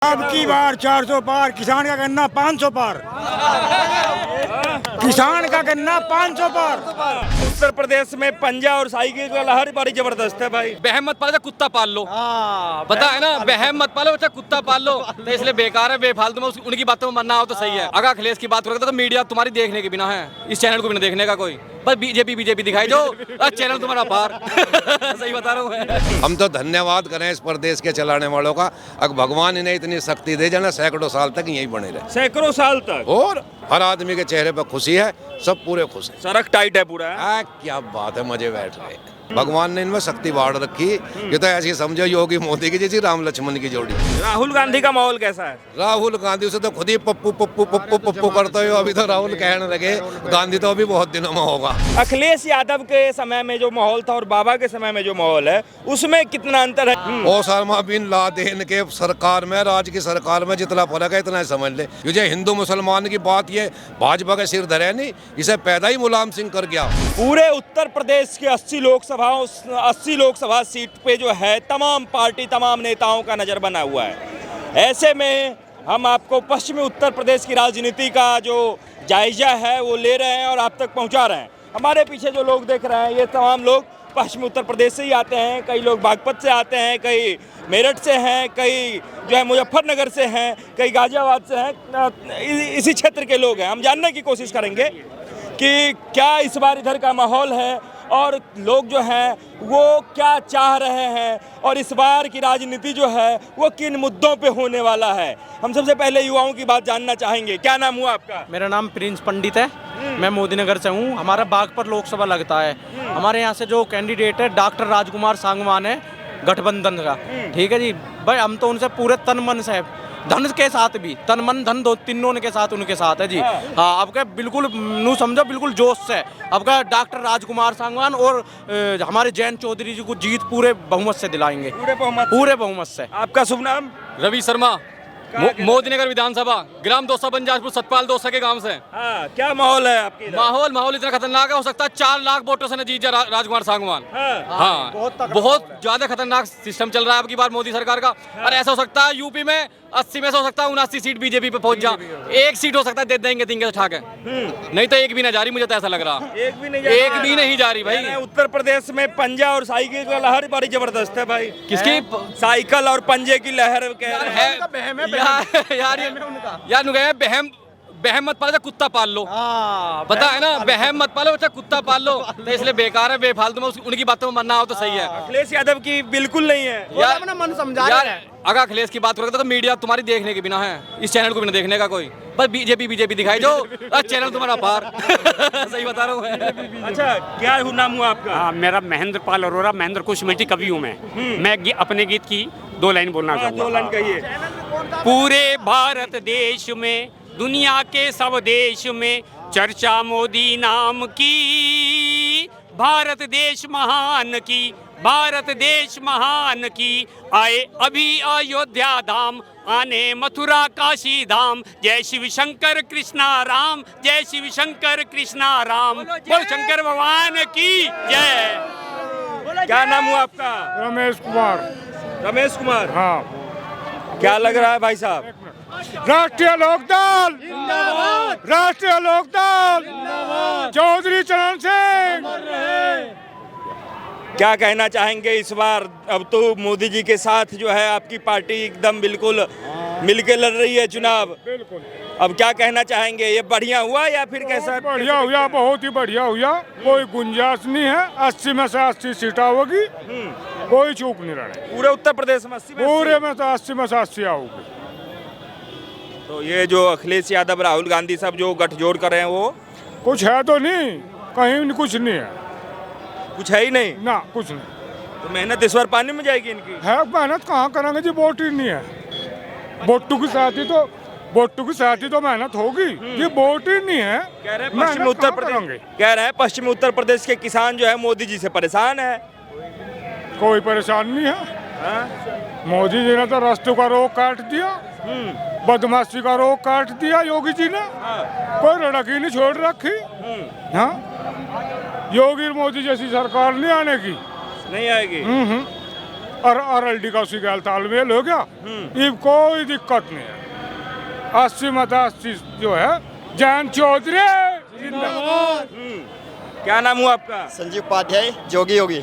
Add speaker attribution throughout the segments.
Speaker 1: अब की बार 400 पार, किसान का गन्ना 500 पार, किसान का गन्ना 500 पार।
Speaker 2: उत्तर प्रदेश में पंजा और साइकिल का लहर बड़ी जबरदस्त है भाई।
Speaker 3: बहम मत पालो तो कुत्ता पाल लो। पता है ना, बहम मत पालो बच्चा, कुत्ता पाल लो। तो इसलिए बेकार है, बेफालतू में उनकी बातों में मानना हो तो सही है। अगर अखिलेश की बात करोगे तो मीडिया तुम्हारी देखने के बिना है, इस चैनल को बिना देखने का कोई, बस बीजेपी दिखाई दो, चैनल तुम्हारा पार। सही बता रहा हूँ।
Speaker 4: हम तो धन्यवाद करें इस प्रदेश के चलाने वालों का। अगर भगवान इन्हें इतनी शक्ति दे जाना, सैकड़ों साल तक यही बने रहे,
Speaker 2: सैकड़ों साल तक।
Speaker 4: और हर आदमी के चेहरे पर खुशी है, सब पूरे खुश हैं।
Speaker 2: सड़क टाइट है पूरा।
Speaker 4: क्या बात है, मजे बैठ रहे। भगवान ने इनमें शक्ति बाढ़ रखी। ये तो ऐसी समझो योगी मोदी की जैसी राम लक्ष्मण की जोड़ी।
Speaker 2: राहुल गांधी का माहौल कैसा है?
Speaker 4: राहुल गांधी से तो खुद ही पप्पू पप्पू पप्पू पप्पू करते हो। अभी तो राहुल कहने लगे, गांधी तो अभी बहुत दिनों में होगा।
Speaker 2: अखिलेश यादव के समय में जो माहौल था और बाबा के समय में जो माहौल है, उसमें कितना अंतर है?
Speaker 4: ओसामा बिन लादेन के सरकार में, राज की सरकार में जितना फर्क है इतना ही समझ ले। ये हिंदू मुसलमान की बात, ये भाजपा के सिर धरे नहीं, इसे पैदा ही मुलायम सिंह कर गया।
Speaker 2: पूरे उत्तर प्रदेश के 80 लोकसभा सीट पे जो है तमाम पार्टी, तमाम नेताओं का नजर बना हुआ है। ऐसे में हम आपको पश्चिमी उत्तर प्रदेश की राजनीति का जो जायजा है वो ले रहे हैं और आप तक पहुंचा रहे हैं। हमारे पीछे जो लोग देख रहे हैं, ये तमाम लोग पश्चिमी उत्तर प्रदेश से ही आते हैं। कई लोग बागपत से आते हैं, कई मेरठ से हैं, कई जो है मुजफ्फरनगर से हैं, कई गाजियाबाद से हैं। इसी क्षेत्र के लोग हैं। हम जानने की कोशिश करेंगे कि क्या इस बार इधर का माहौल है और लोग जो हैं वो क्या चाह रहे हैं और इस बार की राजनीति जो है वो किन मुद्दों पे होने वाला है। हम सबसे पहले युवाओं की बात जानना चाहेंगे। क्या नाम हुआ आपका?
Speaker 5: मेरा नाम प्रिंस पंडित है, मैं मोदीनगर से हूँ। हमारा बागपत लोकसभा लगता है। हमारे यहाँ से जो कैंडिडेट है डॉक्टर राजकुमार सांगवान है, गठबंधन का। ठीक है जी भाई, हम तो उनसे पूरे तन मन से, धन के साथ भी, तन मन धन दो तीनों के साथ उनके साथ है जी। हाँ, आपका बिल्कुल नू समझो, बिल्कुल जोश से आपका डॉक्टर राजकुमार सांगवान और हमारे जयंत चौधरी जी को जीत पूरे बहुमत से दिलाएंगे। पूरे बहुमत से।
Speaker 2: आपका शुभ नाम?
Speaker 3: रवि शर्मा, मोदीनगर विधानसभा, ग्राम दोसा पंजाजपुर, सतपाल दोसा के गांव से।
Speaker 2: हाँ, क्या माहौल है आपके इधर?
Speaker 3: माहौल इतना खतरनाक है, हो सकता है 4 लाख वोटों से न जीत जाए राजकुमार सांगवान। हाँ, बहुत ज्यादा खतरनाक सिस्टम चल रहा है अब की बार मोदी सरकार का। और ऐसा हो सकता है यूपी में 80 में से हो सकता है 79 सीट बीजेपी पे पहुंच जा। एक सीट हो सकता है दे देंगे तो ठाक है, नहीं तो एक भी नहीं जा रही। मुझे तो ऐसा लग रहा, एक भी नहीं जा रही भाई।
Speaker 2: उत्तर प्रदेश में पंजा और साइकिल का लहर बड़ी जबरदस्त है भाई।
Speaker 3: किसकी?
Speaker 2: साइकिल और पंजे की लहर कह रहे हैं।
Speaker 3: यार बहम मत पालो तो कुत्ता पाल लो। पता है ना, बहम मत पालो बच्चा, कुत्ता पाल लो। तो इसलिए बेकार है, बेफालतू में उनकी बातों में मानना हो तो सही है।
Speaker 2: अखिलेश यादव की बिल्कुल नहीं है
Speaker 5: यार, अपना मन समझा रहे हैं।
Speaker 3: अगर अखिलेश की बात करोगे तो मीडिया तुम्हारी देखने के बिना है, इस चैनल को बिना देखने का कोई, बस बीजेपी दिखाई दो, चैनल तुम्हारा पार। सही बता रहा हूँ।
Speaker 2: अच्छा, क्या नाम हुआ आपका?
Speaker 6: हाँ, मेरा महेंद्र पाल अरोरा, महेंद्र कुश मल्टी कवि हूँ मैं अपने गीत की 2 लाइन बोलना चाहूँगा।
Speaker 2: 2 लाइन कहिए।
Speaker 6: पूरे भारत देश में, दुनिया के सब देश में चर्चा मोदी नाम की। भारत देश महान की, भारत देश महान की। आए अभी अयोध्या धाम, आने मथुरा काशी धाम। जय शिव शंकर कृष्णा राम, जय शिव शंकर कृष्णा राम। बोल शंकर भगवान की जय।
Speaker 2: क्या नाम हुआ आपका?
Speaker 1: रमेश कुमार।
Speaker 2: रमेश कुमार।
Speaker 1: हाँ,
Speaker 2: क्या लग रहा है भाई साहब?
Speaker 1: राष्ट्रीय लोकदल, राष्ट्रीय लोकदल, चौधरी चरण सिंह।
Speaker 2: क्या कहना चाहेंगे इस बार? अब तो मोदी जी के साथ जो है आपकी पार्टी एकदम बिल्कुल मिलके लड़ रही है चुनाव।
Speaker 1: बिल्कुल।
Speaker 2: अब क्या कहना चाहेंगे? ये बढ़िया हुआ या फिर कैसा?
Speaker 1: बढ़िया हुआ, बहुत ही बढ़िया हुआ। कोई गुंजाइश नहीं है। 80 में से 80 सीटें होगी, कोई चूक नहीं रहे।
Speaker 2: पूरे उत्तर प्रदेश में 80 में 80?
Speaker 1: पूरे में तो 80 में से 80 आओगी।
Speaker 2: तो ये जो अखिलेश यादव, राहुल गांधी सब जो गठजोड़ कर रहे हैं, वो
Speaker 1: कुछ है तो नहीं, कहीं कुछ नहीं है
Speaker 2: कुछ है ही नहीं
Speaker 1: ना, कुछ नहीं
Speaker 2: तो मेहनत इस बार पानी में जाएगी इनकी।
Speaker 1: है। मेहनत कहाँ करेंगे जी, वोट ही नहीं है। वोटू की साथ ही तो मेहनत होगी। ये वोट ही नहीं है।
Speaker 2: कह रहे हैं पश्चिमी उत्तर प्रदेश, कह रहे हैं पश्चिमी उत्तर प्रदेश के किसान जो है मोदी जी से परेशान है।
Speaker 1: कोई परेशान नहीं है। मोदी जी ने तो रास्तों का रोक काट दिया, बदमाशी का रोक काट दिया योगी जी ने। कोई लड़की नहीं छोड़ रखी। हाँ, योगी मोदी जैसी सरकार नहीं आने की,
Speaker 2: नहीं आएगी।
Speaker 1: और RLD का उसी का तालमेल हो गया। ये कोई दिक्कत नहीं है। 80 मत 80 जो है जैन चौधरी जिंदाबाद।
Speaker 2: क्या नाम हुआ आपका?
Speaker 7: संजीव उपाध्याय, जोगी योगी,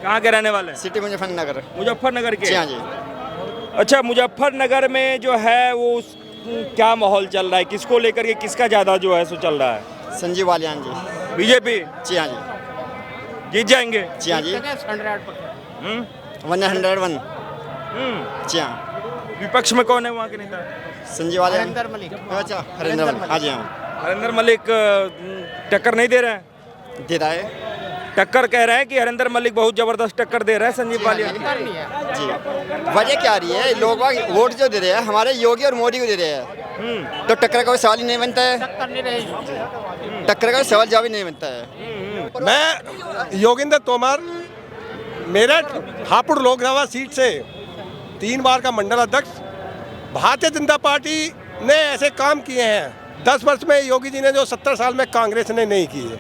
Speaker 2: कहाँ के रहने वाले हैं?
Speaker 7: सिटी मुजफ्फरनगर।
Speaker 2: मुजफ्फरनगर के?
Speaker 7: जी हाँ जी।
Speaker 2: अच्छा, मुजफ्फरनगर में जो है वो क्या माहौल चल रहा है, किसको लेकर के, किसका ज्यादा जो है सो चल रहा है?
Speaker 7: संजीव बालियान जी।
Speaker 2: बीजेपी
Speaker 7: जी हाँ जी।
Speaker 2: जीत जाएंगे?
Speaker 7: जी हाँ जी। 101। जी हाँ।
Speaker 2: विपक्ष में कौन है वहाँ के नेता?
Speaker 7: संजीव बालियान। हरिंदर मलिक। अच्छा, हरिंदर मलिक। हाँ जी हाँ।
Speaker 2: हरिंदर मलिक टक्कर नहीं दे रहा है?
Speaker 7: दे रहा है।
Speaker 2: टक्कर कह रहे हैं कि हरिंदर मलिक बहुत जबरदस्त टक्कर दे रहा है संजीव बालियान।
Speaker 7: जी, वजह क्या आ रही है? लोग वोट जो दे रहे हैं हमारे योगी और मोदी को दे रहे हैं, तो टक्कर का कोई सवाल ही नहीं बनता है। टक्कर का कोई सवाल जवाब ही नहीं बनता है।
Speaker 8: मैं योगेंद्र तोमर, मेरठ हापुड़ लोकसभा सीट से 3 बार का मंडल अध्यक्ष। भारतीय जनता पार्टी ने ऐसे काम किए हैं 10 वर्ष में योगी जी ने जो 70 साल में कांग्रेस ने नहीं किए।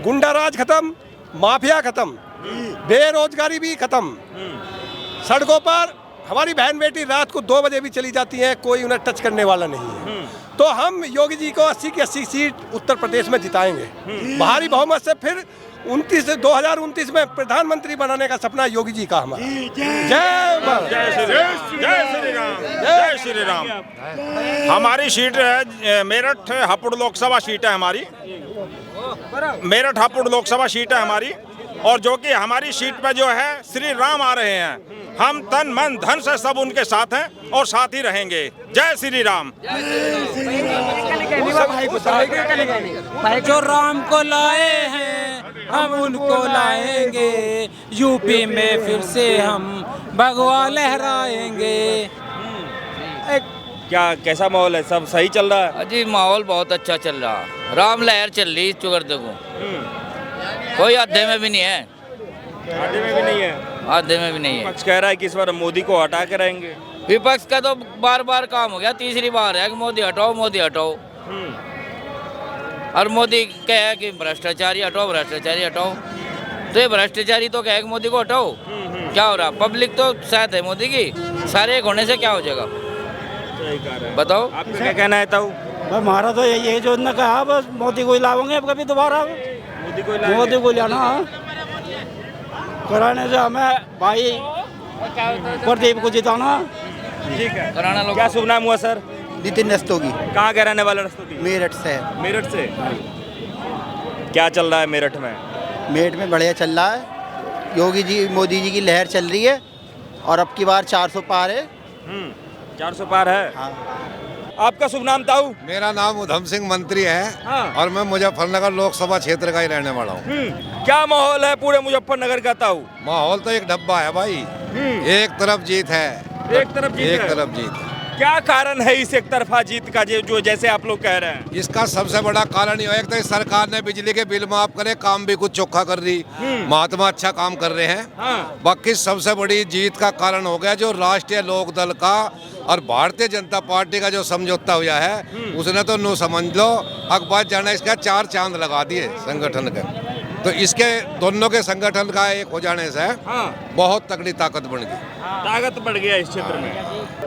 Speaker 8: गुंडा राज खत्म, माफिया खत्म, बेरोजगारी भी खत्म। सड़कों पर हमारी बहन बेटी रात को 2 बजे भी चली जाती हैं, कोई उन्हें टच करने वाला नहीं है। तो हम योगी जी को 80 की 80 सीट उत्तर प्रदेश में जिताएंगे भारी बहुमत से। फिर 2029 में प्रधानमंत्री बनाने का सपना योगी जी का हमारा। जय भारत।
Speaker 9: जय श्री राम। हमारी सीट है मेरठ हापुड़ लोकसभा सीट है हमारी। मेरठ हापुड़ लोकसभा सीट है हमारी, और जो कि हमारी सीट पे जो है श्री राम आ रहे हैं। हम तन मन धन से सब उनके साथ हैं और साथ ही रहेंगे। जय श्री राम।
Speaker 10: जो राम को लाए हैं हम उनको लाएंगे, यूपी में फिर से हम भगवा लहराएंगे।
Speaker 2: क्या कैसा माहौल है? सब सही चल रहा है?
Speaker 11: जी माहौल बहुत अच्छा चल रहा, राम लहर चल रही चुगर देखो। कोई आधे में भी नहीं है।
Speaker 2: आधे में भी नहीं है?
Speaker 11: आधे में भी नहीं है।
Speaker 2: विपक्ष कह रहा है कि इस बार मोदी को हटा के रहेंगे।
Speaker 11: विपक्ष का तो बार बार काम हो गया, तीसरी बार है कि मोदी हटाओ मोदी हटाओ। और मोदी कहे कि भ्रष्टाचारी हटाओ भ्रष्टाचारी हटाओ, तो ये भ्रष्टाचारी तो कहे कि मोदी को हटाओ। क्या हो रहा? पब्लिक तो साथ है मोदी की, सारे एक होने से क्या हो जाएगा बताओ?
Speaker 2: आपका क्या कहना है? ताऊ
Speaker 10: हमारा तो यही जो उन्होंने कहा, बस मोदी को ही लाओगे अब कभी दोबारा। मोदी को लाना कराने से हमें भाई प्रदीप को जिताना।
Speaker 2: ठीक है।
Speaker 11: कराना लोग।
Speaker 2: क्या शुभ नाम हुआ सर?
Speaker 7: नितिन रस्तोगी।
Speaker 2: कहाँ के रहने वाले रस्तोगी?
Speaker 7: मेरठ से।
Speaker 2: मेरठ से। क्या चल रहा है मेरठ में?
Speaker 7: मेरठ में बढ़िया चल रहा है। योगी जी मोदी जी की लहर चल रही है और अब की बार 400 पार है।
Speaker 2: 400 पार है।
Speaker 7: हाँ।
Speaker 2: आपका शुभ नाम ताऊ?
Speaker 4: मेरा नाम उधम सिंह मंत्री है।
Speaker 2: हाँ।
Speaker 4: और मैं मुजफ्फरनगर लोकसभा क्षेत्र का ही रहने वाला हूँ।
Speaker 2: क्या माहौल है पूरे मुजफ्फरनगर का ताऊ?
Speaker 4: माहौल तो एक डब्बा है भाई। एक तरफ जीत है।
Speaker 2: एक तरफ जीत है। क्या कारण है इस एक तरफा जीत का, जो जैसे आप लोग कह रहे हैं?
Speaker 4: इसका सबसे बड़ा कारण ये है कि सरकार ने बिजली के बिल माफ करे, काम भी कुछ चोखा कर रही, महात्मा अच्छा काम कर रहे हैं।
Speaker 2: हाँ।
Speaker 4: बाकी सबसे बड़ी जीत का कारण हो गया जो राष्ट्रीय लोकदल का और भारतीय जनता पार्टी का जो समझौता हुआ है, उसने तो नो समझ लो अखबार जाना इसका 4 चांद लगा दिए संगठन के। तो इसके दोनों के संगठन का एक हो जाने से बहुत तगड़ी ताकत बन गई।
Speaker 2: ताकत बढ़ गया इस क्षेत्र में।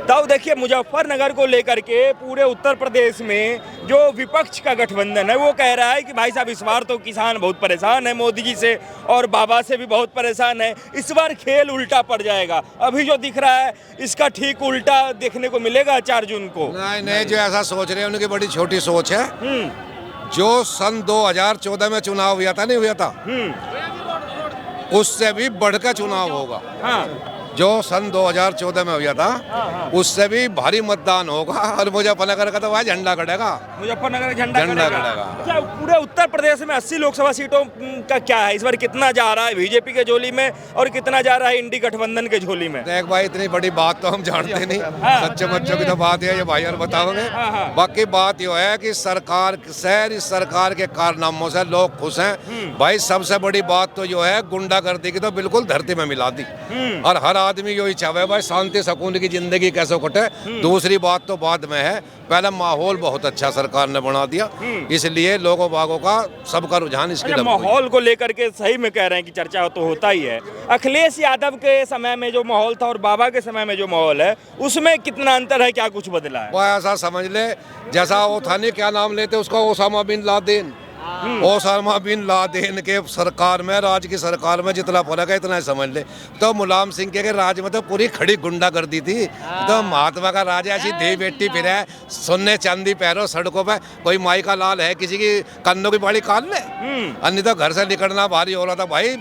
Speaker 2: तो देखिए मुजफ्फरनगर को लेकर के पूरे उत्तर प्रदेश में जो विपक्ष का गठबंधन है वो कह रहा है कि भाई साहब इस बार तो किसान बहुत परेशान है मोदी जी से, और बाबा से भी बहुत परेशान है। इस बार खेल उल्टा पड़ जाएगा। अभी जो दिख रहा है इसका ठीक उल्टा देखने को मिलेगा 4 जून को।
Speaker 4: नहीं, जो ऐसा सोच रहे हैं उनकी बड़ी छोटी सोच है। जो सन 2014 में चुनाव हुआ था, नहीं हुआ था, उससे भी बढ़कर चुनाव होगा। जो सन 2014 में हुआ था उससे भी भारी मतदान होगा और मुजफ्फरनगर का तो वह झंडा कटेगा।
Speaker 2: मुजफ्फरनगर का झंडा कटेगा। अच्छा, पूरे उत्तर प्रदेश में 80 लोकसभा सीटों का क्या है इस बार? कितना जा रहा है बीजेपी के झोली में और कितना जा रहा है इंडी गठबंधन के झोली में?
Speaker 4: देख भाई, इतनी बड़ी बात तो हम जानते नहीं। सच्चे बच्चों की तो बात है, ये भाई और बताओगे। बाकी बात ये है कि सरकार इस सरकार के कारनामों से लोग खुश हैं। भाई सबसे बड़ी बात तो जो है गुंडागर्दी की तो बिल्कुल धरती में मिला दी, और हर आदमी यही चाहे भाई शांति सुकून की जिंदगी कैसे कटे। दूसरी बात तो बाद में है, पहले माहौल बहुत अच्छा सरकार ने बना दिया, इसलिए लोगों बागों का सबका रुझान इसकी तरफ हुआ।
Speaker 2: माहौल को लेकर के सही में कह रहे हैं कि चर्चा तो होता ही है। अखिलेश यादव के समय में जो माहौल था और बाबा के समय में जो माहौल है उसमें कितना अंतर है, क्या कुछ बदला है?
Speaker 4: वो ऐसा समझ ले जैसा वो था नहीं, क्या नाम लेते उसका, Osama bin Laden. Osama bin Laden के सरकार में, राज की सरकार में जितना फर्क है इतना ही समझ ले। तो मुलायम सिंह के राज में तो पूरी खड़ी गुंडा कर दी थी। तो महात्मा का राज ऐसी दे बेटी फिर है, सोने चांदी पैरों सड़कों पे, कोई माई का लाल है किसी की कन्नों की बाड़ी काट ले, अन्य तो घर से निकलना भारी हो रहा था भाई।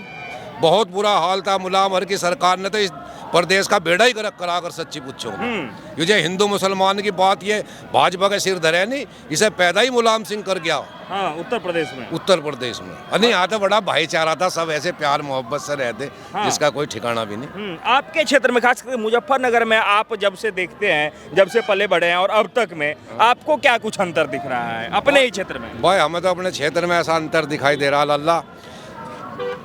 Speaker 4: बहुत बुरा हाल था। मुलायम की सरकार ने तो इस प्रदेश का बेड़ा ही कराकर सच्ची पूछो। ये जो हिंदू मुसलमान की बात, ये भाजपा के सिर धरे नहीं, इसे पैदा ही मुलायम सिंह कर गया।
Speaker 2: हाँ, उत्तर प्रदेश में
Speaker 4: नहीं, यहाँ तो बड़ा भाईचारा था, सब ऐसे प्यार मोहब्बत से रहते, जिसका कोई ठिकाना भी नहीं।
Speaker 2: आपके क्षेत्र में खास करके मुजफ्फरनगर में आप जब से देखते हैं, जब से पले बढ़े हैं और अब तक में आपको क्या कुछ अंतर दिख रहा है अपने ही क्षेत्र में?
Speaker 4: भाई हमें तो अपने क्षेत्र में ऐसा अंतर दिखाई दे रहा, अल्लाह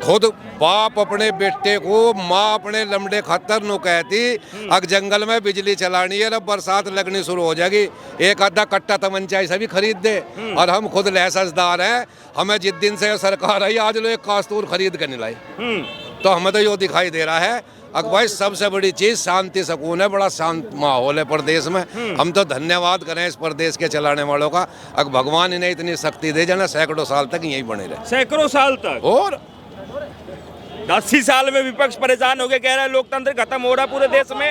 Speaker 4: खुद बाप अपने बेटे को, माँ अपने लमड़े खतर नु कहती अग जंगल में बिजली चलानी है, अब बरसात लगनी शुरू हो जाएगी, एक आधा कट्टा तमंचा ऐसा भी खरीद दे। और हम खुद लाइसेंसदार हैं, हमें जिस दिन से सरकार आई आज लोग एक कास्तूर खरीद कर नहीं लाई। तो हमें तो यो दिखाई दे रहा है अग भाई सबसे बड़ी चीज शांति सुकून है, बड़ा शांत माहौल है प्रदेश में। हम तो धन्यवाद करें इस प्रदेश के चलाने वालों का, अग भगवान इन्हें इतनी शक्ति दे जाना सैकड़ों साल तक यही बने रहे।
Speaker 2: सैकड़ों साल तक? और 80 साल में विपक्ष परेशान हो गए, कह रहे हैं लोकतंत्र खत्म हो रहा पूरे देश में।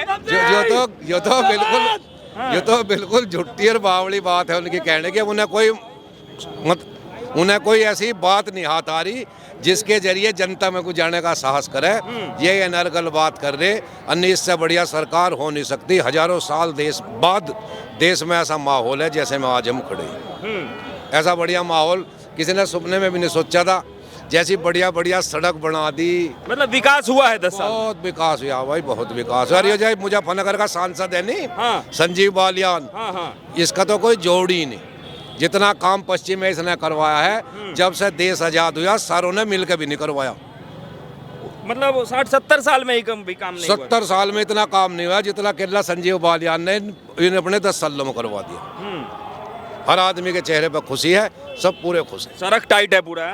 Speaker 4: ये तो बिल्कुल झूठी और बावली बात है उनकी कहने की। उन्हें कोई ऐसी बात नहीं हाथ आ रही जिसके जरिए जनता में कुछ जाने का साहस करे। ये अनर्गल बात कर रहे, अन्य इससे बढ़िया सरकार हो नहीं सकती। हजारों साल बाद देश में ऐसा माहौल है जैसे में आज हम खड़े। ऐसा बढ़िया माहौल किसी ने सपने में भी नहीं सोचा था। जैसी बढ़िया बढ़िया सड़क बना दी,
Speaker 2: मतलब विकास हुआ है 10 साल।
Speaker 4: बहुत विकास हुआ भाई, बहुत विकास। और ये जो मुजफ्फरनगर का सांसद है नहीं, संजीव बालियान, इसका तो कोई जोड़ ही नहीं। जितना काम पश्चिम में इसने करवाया है, जब से देश आजाद हुआ सारों ने मिलकर भी नहीं करवाया।
Speaker 2: मतलब 60-70 साल में ही काम नहीं
Speaker 4: 70 साल में इतना काम नहीं हुआ जितना केरला संजीव बालियान ने इन्हें अपने 10 सालों में करवा दिया। हर आदमी के चेहरे पर खुशी है, सब पूरे खुश हैं।
Speaker 2: सड़क टाइट है पूरा।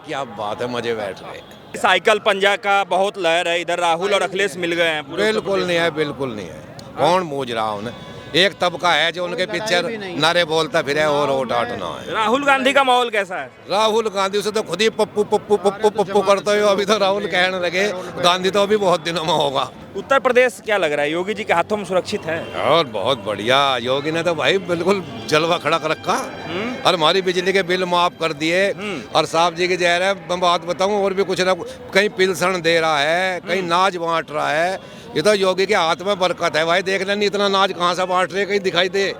Speaker 4: क्या बात है, मजे बैठ रहे।
Speaker 2: साइकिल पंजा का बहुत लहर है, इधर राहुल और अखिलेश मिल गए हैं।
Speaker 4: बिल्कुल नहीं है, बिल्कुल नहीं है। कौन मूझ रहा उन्हें? एक तबका है जो उनके पिक्चर नारे बोलता फिर है और वोट आटना है।
Speaker 2: राहुल गांधी का माहौल कैसा है?
Speaker 4: राहुल गांधी से तो खुद ही पप्पू पप्पू पप्पू पप्पू करते हो। अभी तो राहुल कहने लगे, गांधी तो अभी बहुत दिनों में होगा।
Speaker 2: उत्तर प्रदेश क्या लग रहा है, योगी जी के हाथों में सुरक्षित है?
Speaker 4: और बहुत बढ़िया, योगी ने तो भाई बिल्कुल जलवा खड़ा कर रखा और हमारी बिजली के बिल माफ कर दिए। और साहब जी की जहर है, मैं बात बताऊं, और भी कुछ ना, कहीं पिलसन दे रहा है, कहीं नाज बांट रहा है। ये तो योगी के हाथ में बरकत है भाई। देख लेनी इतना नाज कहाँ से बांट रहे, कहीं दिखाई दे?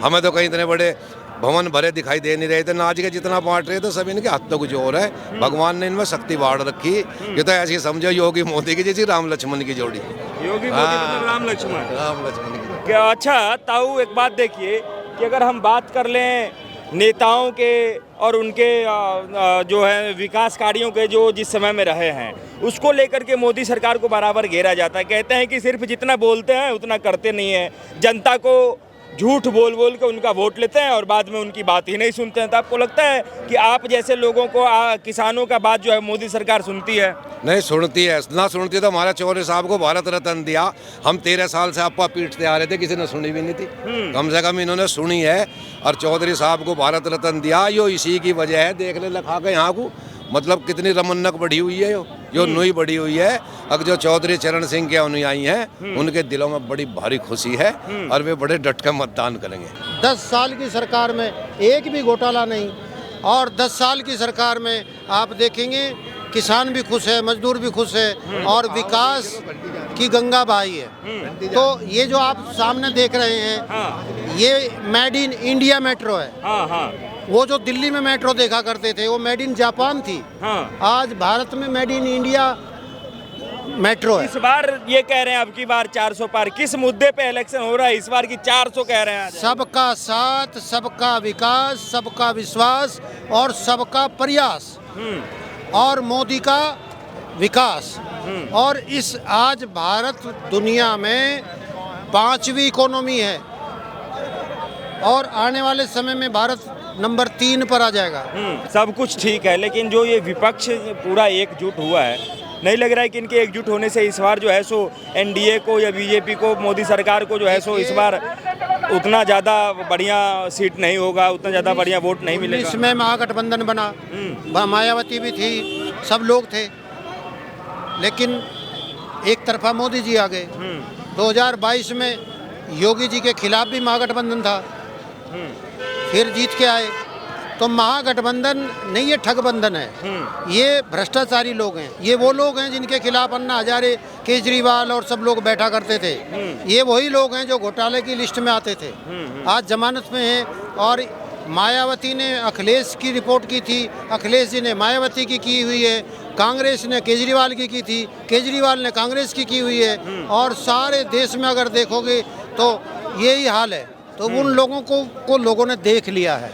Speaker 4: हमें तो कहीं इतने बड़े भवन भरे दिखाई दे नहीं रहे थे। नाज के जितना बांट रहे तो सब इनके हाथ तो कुछ और है। भगवान ने इनमें शक्ति बाढ़ रखी। ये तो ऐसी समझो योगी मोदी की जैसी राम लक्ष्मण की जोड़ी।
Speaker 2: योगी मोदी मतलब राम लक्ष्मण
Speaker 4: की।
Speaker 2: क्या अच्छा ताऊ, एक बात देखिए कि अगर हम बात कर लें नेताओं के और उनके जो है विकास कार्यों के जो जिस समय में रहे हैं, उसको लेकर के मोदी सरकार को बराबर घेरा जाता है। कहते हैं कि सिर्फ जितना बोलते हैं उतना करते नहीं है, जनता को झूठ बोल बोल के उनका वोट लेते हैं और बाद में उनकी बात ही नहीं सुनते हैं। तो आपको लगता है कि आप जैसे लोगों को किसानों का बात जो है मोदी सरकार सुनती है?
Speaker 4: नहीं सुनती है, ना सुनती तो हमारा चौधरी साहब को भारत रत्न दिया। हम 13 साल से आपा पीटते आ रहे थे, किसी ने सुनी भी नहीं थी। कम से कम इन्होंने सुनी है और चौधरी साहब को भारत रत्न दिया। यो इसी की वजह है, देख ले लखा के यहाँ को, मतलब कितनी रमन्नक बढ़ी हुई है यो नुई बढ़ी हुई है। अब जो चौधरी चरण सिंह के अनुयायी हैं, उनके दिलों में बड़ी भारी खुशी है और वे बड़े डट कर मतदान करेंगे।
Speaker 12: 10 साल की सरकार में एक भी घोटाला नहीं, और 10 साल की सरकार में आप देखेंगे किसान भी खुश है, मजदूर भी खुश है और विकास की गंगा बहाई है। तो ये जो आप सामने देख रहे हैं, ये मेड इन इंडिया मेट्रो है। वो जो दिल्ली में मेट्रो देखा करते थे वो मेड इन जापान थी। आज भारत में मेड इन इंडिया मेट्रो है।
Speaker 2: इस बार ये कह रहे हैं अब की बार 400 पार। किस मुद्दे पे इलेक्शन हो रहा है इस बार की 400 कह रहे हैं?
Speaker 12: सबका साथ, सबका विकास, सबका विश्वास और सबका प्रयास। और मोदी का विकास। और इस आज भारत दुनिया में 5वीं इकोनॉमी है और आने वाले समय में भारत नंबर 3 पर आ जाएगा।
Speaker 2: सब कुछ ठीक है, लेकिन जो ये विपक्ष पूरा एकजुट हुआ है, नहीं लग रहा है कि इनके एकजुट होने से इस बार जो है सो एनडीए को या बीजेपी को, मोदी सरकार को जो है सो इस बार उतना ज़्यादा बढ़िया सीट नहीं होगा, उतना ज़्यादा बढ़िया वोट नहीं मिलेगा।
Speaker 12: इसमें महागठबंधन बना, मायावती भी थी, सब लोग थे, लेकिन एक तरफा मोदी जी आ गए। 2022 में योगी जी के खिलाफ भी महागठबंधन था, फिर जीत के आए। तो महागठबंधन नहीं, ये ठगबंधन है, ये भ्रष्टाचारी लोग हैं। ये वो लोग हैं जिनके खिलाफ अन्ना हजारे, केजरीवाल और सब लोग बैठा करते थे। ये वही लोग हैं जो घोटाले की लिस्ट में आते थे, आज जमानत में हैं। और मायावती ने अखिलेश की रिपोर्ट की थी, अखिलेश जी ने मायावती की हुई है, कांग्रेस ने केजरीवाल की थी, केजरीवाल ने कांग्रेस की हुई है। और सारे देश में अगर देखोगे तो यही हाल है। तो उन लोगों को लोगों ने देख लिया है।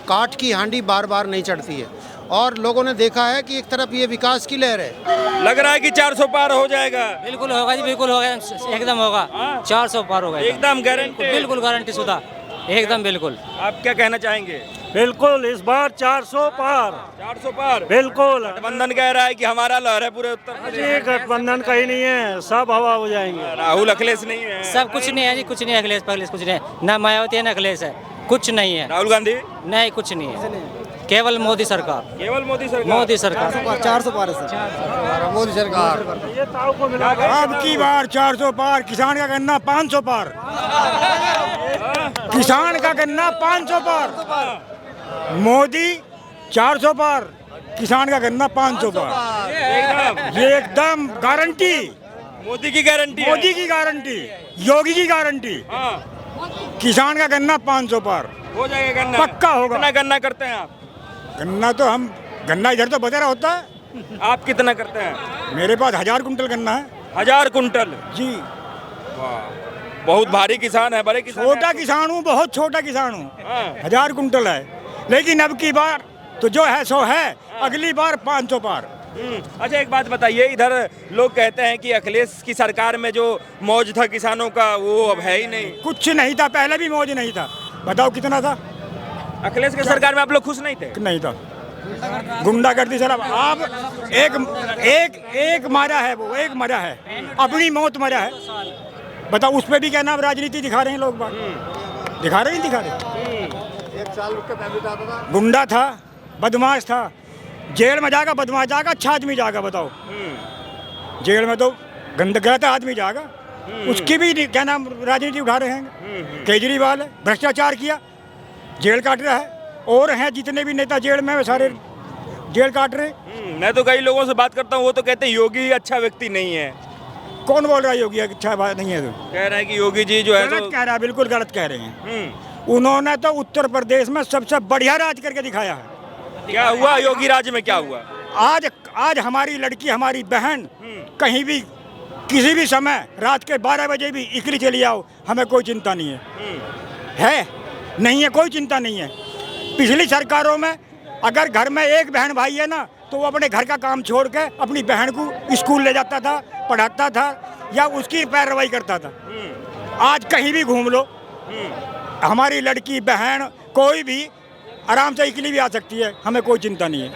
Speaker 12: काठ की हांडी बार बार नहीं चढ़ती है, और लोगों ने देखा है कि एक तरफ ये विकास की लहर है।
Speaker 2: लग रहा है कि 400 पार हो जाएगा।
Speaker 10: बिल्कुल होगा जी, बिल्कुल होगा, एकदम होगा। 400 पार होगा,
Speaker 2: एकदम गारंटी,
Speaker 10: बिल्कुल गारंटी शुदा, एकदम बिल्कुल।
Speaker 2: आप क्या कहना चाहेंगे?
Speaker 13: बिल्कुल इस बार 400 पार,
Speaker 2: 400 पार
Speaker 13: बिल्कुल।
Speaker 2: गठबंधन कह रहा है कि हमारा लहर है पूरे उत्तर प्रदेश।
Speaker 13: गठबंधन कहीं नहीं है, सब हवा हो जाएंगे।
Speaker 2: राहुल अखिलेश नहीं है,
Speaker 10: सब कुछ नहीं है जी, कुछ नहीं है। अखिलेश पखिलेश कुछ नहीं है, ना मायावती है ना अखिलेश है, कुछ नहीं है।
Speaker 2: राहुल गांधी
Speaker 10: नहीं, कुछ नहीं है, केवल मोदी सरकार,
Speaker 2: केवल मोदी सरकार,
Speaker 10: मोदी सरकार।
Speaker 12: 400 पार है सर, मोदी सरकार।
Speaker 1: अब की बार 400 पार, किसान का गन्ना 500 पार, किसान का गन्ना 500 पार, मोदी 400 पार, किसान का गन्ना 500 पार। ये एकदम गारंटी,
Speaker 2: मोदी की गारंटी,
Speaker 1: मोदी की गारंटी, योगी की गारंटी। किसान का गन्ना 500 पार
Speaker 2: हो जाएगा, गन्ना
Speaker 1: पक्का होगा।
Speaker 2: कितना गन्ना करते हैं आप?
Speaker 1: गन्ना तो हम, गन्ना इधर तो बतेरा होता है।
Speaker 2: आप कितना करते हैं?
Speaker 1: मेरे पास 1000 कुंटल गन्ना है।
Speaker 2: 1000 कुंटल
Speaker 1: जी,
Speaker 2: बहुत भारी किसान है, बड़े किसान।
Speaker 1: छोटा किसान हूँ, बहुत छोटा किसान हूँ। 1000 कुंटल है, लेकिन अब की बार तो जो है सो है, अगली बार 500 पार।
Speaker 2: अच्छा, एक बात बताइए, इधर लोग कहते हैं कि अखिलेश की सरकार में जो मौज था किसानों का, वो अब है ही नहीं।
Speaker 1: कुछ नहीं था, पहले भी मौज नहीं था। बताओ कितना था?
Speaker 2: अखिलेश की सरकार में आप लोग खुश नहीं थे?
Speaker 1: नहीं था, गुंडागर्दी साहब। आप एक मारा है, वो एक मरा है, अपनी मौत मरा है। बताओ, उस पर भी क्या नाम राजनीति दिखा रहे हैं लोग, बात दिखा रहे हैं, दिखा रहे।
Speaker 12: 1 साल रुक के फैमिली था,
Speaker 1: गुंडा था, बदमाश था, जेल में जाएगा बदमाश जाएगा, अच्छा आदमी जाएगा। बताओ, जेल में तो गलत आदमी जाएगा, उसकी भी क्या नाम राजनीति उठा रहे हैं। केजरीवाल है, भ्रष्टाचार किया, जेल काट रहा है, और हैं जितने भी नेता जेल में, वे सारे जेल काट रहे।
Speaker 2: मैं तो कई लोगों से बात करता हूँ, वो तो कहते हैं योगी अच्छा व्यक्ति नहीं है।
Speaker 1: कौन बोल रहा है योगी अच्छा बात नहीं है? तो
Speaker 2: कह रहे हैं कि योगी जी जो है
Speaker 1: गलत कह रहा है, बिल्कुल गलत कह रहे हैं। उन्होंने तो उत्तर प्रदेश में सबसे बढ़िया राज करके दिखाया है।
Speaker 2: क्या हुआ योगी राज में, क्या हुआ?
Speaker 1: आज हमारी लड़की, हमारी बहन कहीं भी किसी भी समय रात के 12 बजे भी इकली चली आओ, हमें कोई चिंता नहीं है, नहीं है, कोई चिंता नहीं है। पिछली सरकारों में अगर घर में एक बहन भाई है ना, तो वो अपने घर का काम छोड़ के अपनी बहन को स्कूल ले जाता था, पढ़ाता था, या उसकी पैरवाई करता था। आज कहीं भी घूम लो, हमारी लड़की बहन कोई भी आराम से इकली भी आ सकती है, हमें कोई चिंता नहीं है।